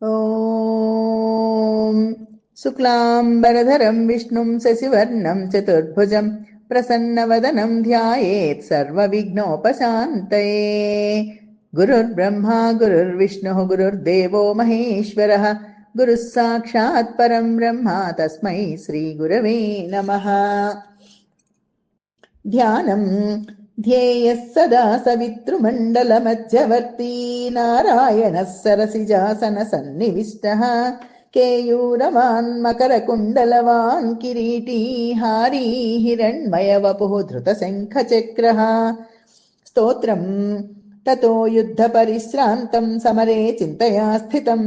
ॐ शुक्लाम्बरधरं विष्णुं शशिवर्णं चतुर्भुजं प्रसन्नवदनं ध्यायेत् सर्वविघ्नोपशान्तये। गुरुर्ब्रह्मा गुरुर्विष्णुः गुरुर्देवो महेश्वरः गुरुः साक्षात् परं ब्रह्म तस्मै श्रीगुरवे नमः। ध्यानं ध्येयः सदा सवितृमण्डलमध्यवर्ती नारायणः सरसिजासनसन्निविष्टः केयूरवान् मकरकुण्डलवान् किरीटी हारी हिरण्मयवपुः धृतशङ्खचक्रः स्तोत्रम् ततो युद्धपरिश्रान्तं समरे चिन्तया स्थितं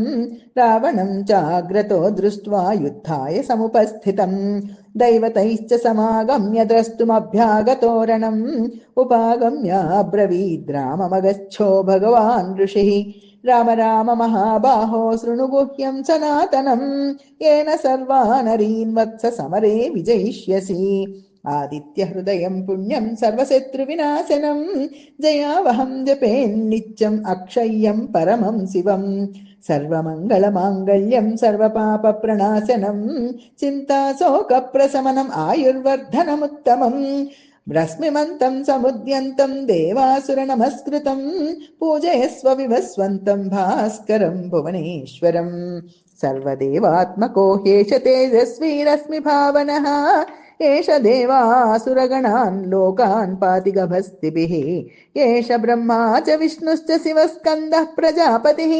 रावणं चाग्रतो दृष्ट्वा युद्धाय समुपस्थितं दैवतैश्च समागम्य द्रष्टुमभ्यागतोरणम् उपागम्याब्रवीद् राममगच्छो भगवान् ऋषिः राम राम महाबाहो शृणु गुह्यं सनातनं येन सर्वानरीन् वत्स समरे विजयिष्यसि आदित्यहृदयं पुण्यं सर्वशत्रुविनाशनं जयावहं जपेन्नित्यम् अक्षय्यं परमं शिवम् सर्वमङ्गलमाङ्गल्यं सर्वपापप्रणाशनं चिन्ताशोकप्रशमनम् आयुर्वर्धनमुत्तमम् रश्मिमन्तं समुद्यन्तं देवासुरनमस्कृतं पूजयस्व विभस्वन्तं भास्करं भुवनेश्वरं सर्वदेवात्मको ह्येष तेजस्वी रश्मिभावनः एष देवासुरगणान् लोकान् पाति गभस्तिभिः एष ब्रह्मा च विष्णुश्च शिवस्कन्दः प्रजापतिः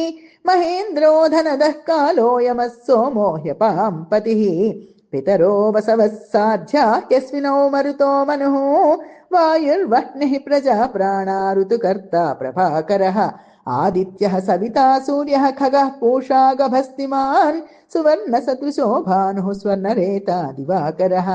महेन्द्रो धनदः कालो यमः सोमो ह्यपां पतिः पितरो वसवः साध्या यस्विनो मरुतो मनुः वायुर्वह्निः प्रजा प्राणा ऋतुकर्ता प्रभाकरः आदित्यः सविता सूर्यः खगः पूषा गभस्तिमान् सुवर्णसदृशो भानुः स्वर्णरेता दिवाकरः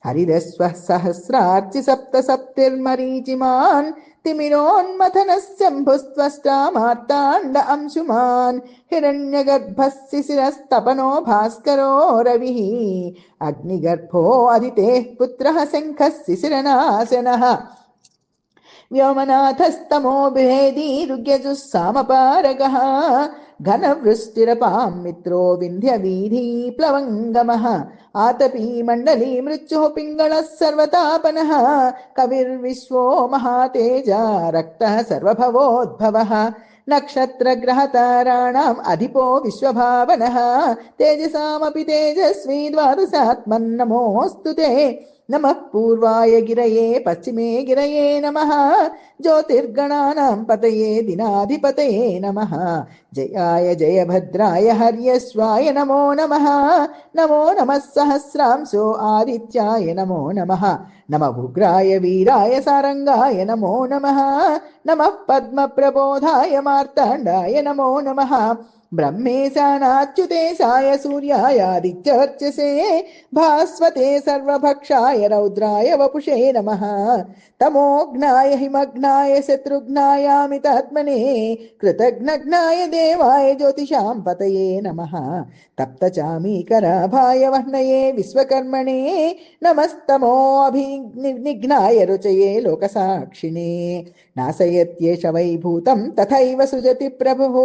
हरिदस्वः सहस्रार्चि सप्तसप्तिर्मरीचिमान् तिमिरोन्मथनः शम्भुस्त्वष्टा मार्ताण्ड अंशुमान् हिरण्यगर्भः शिशिरस्तपनो भास्करो रविः अग्निगर्भो अदितेः पुत्रः शङ्खः शिशिरनाशनः व्योमनाथस्तमो भेदी ऋग्यजुः सामपारगः घनवृष्टिरपां मित्रो विन्ध्यवीधी प्लवङ्गमः आतपी मण्डली मृत्युः पिङ्गळः सर्वतापनः कविर्विश्वो महातेजा रक्तः सर्वभवोद्भवः नक्षत्रग्रहताराणाम् अधिपो विश्वभावनः तेजसामपि तेजस्वी द्वादशात्मन्नमोऽस्तु ते नमः पूर्वाय गिरये पश्चिमे गिरये नमः ज्योतिर्गणानां पतये दिनाधिपतये नमः जयाय जयभद्राय हर्यश्वाय नमो नमः नमो नमः सहस्रांशो आदित्याय नमो नमः नमः उग्राय वीराय सारंगाय नमो नमः नमः पद्मप्रबोधाय मार्ताण्डाय नमो नमः ब्रह्मेशानाच्युतेशाय सूर्याय आदित्यवर्चसे भास्वते सर्वभक्षाय रौद्राय वपुषे नमः तमोघ्नाय हिमघ्नाय शत्रुघ्नायामितात्मने कृतघ्नघ्नाय देवाय ज्योतिषां पतये नमः तप्तचामीकराभाय वह्नये विश्वकर्मणे नमस्तमोऽभिनिघ्नाय रुचये लोकसाक्षिणे नाशयत्येष वैभूतं तथैव सृजति प्रभुः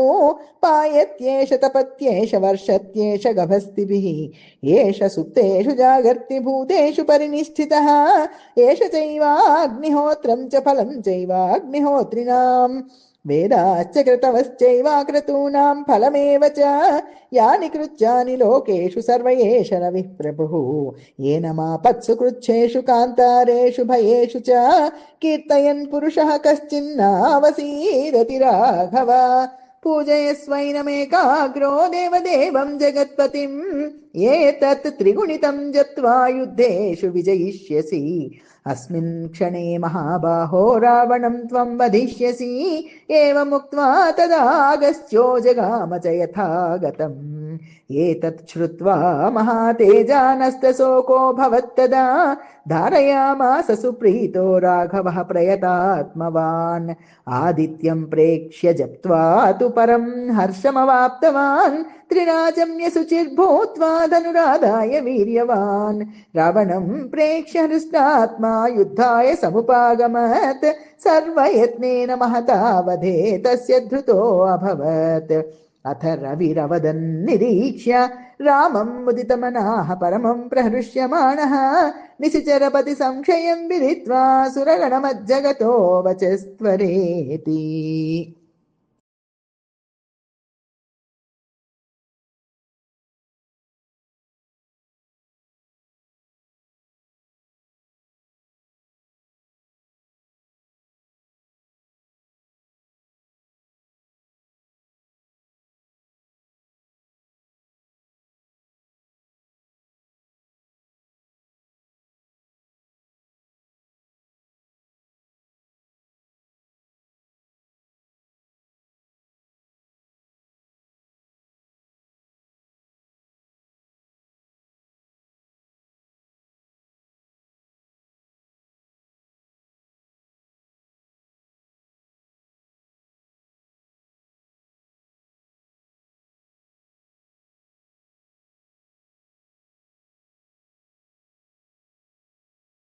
पायत्येष तपत्येष वर्षत्येष गभस्तिभिः एष सुप्तेषु जागर्ति भूतेषु परिनिष्ठितः एष चैवाग्निहोत्रं च फलं चैवाग्निहोत्रिणाम् वेदाश्च कृतवश्चैव क्रतूनां फलमेव च यानि कृत्यानि लोकेषु सर्व एष रविः प्रभुः येन मापत्सु कृच्छेषु कान्तारेषु भयेषु च कीर्तयन् पुरुषः कश्चिन्नावसीदति राघव पूजयस्वैनमेकाग्रो देवदेवं जगत्पतिम् एतत् त्रिगुणितं जप्त्वा युद्धेषु विजयिष्यसि अस्मिन् क्षणे महाबाहो रावणं त्वं वधिष्यसि एवमुक्त्वा तदागस्त्यो जगाम च यथा गतम् एतत् श्रुत्वा महातेजानस्तशोको भवत्तदा धारयामास सुप्रीतो राघवः प्रयतात्मवान् आदित्यं प्रेक्ष्य जप्त्वा तु परं हर्षमवाप्तवान् त्रिराजम्य शुचिर्भूत्वा धनुराधाय वीर्यवान् रावणं प्रेक्ष्य हृष्टात्मा युद्धाय समुपागमत् सर्वयत्नेन महता वधे तस्य धृतो अभवत् अथ रविरवदन्निरीक्ष्य रामं मुदितमनाः परमं प्रहृष्यमाणः निशिचरपति संशयं विदित्वा सुरगणमज्जगतो वचस्त्वरेति।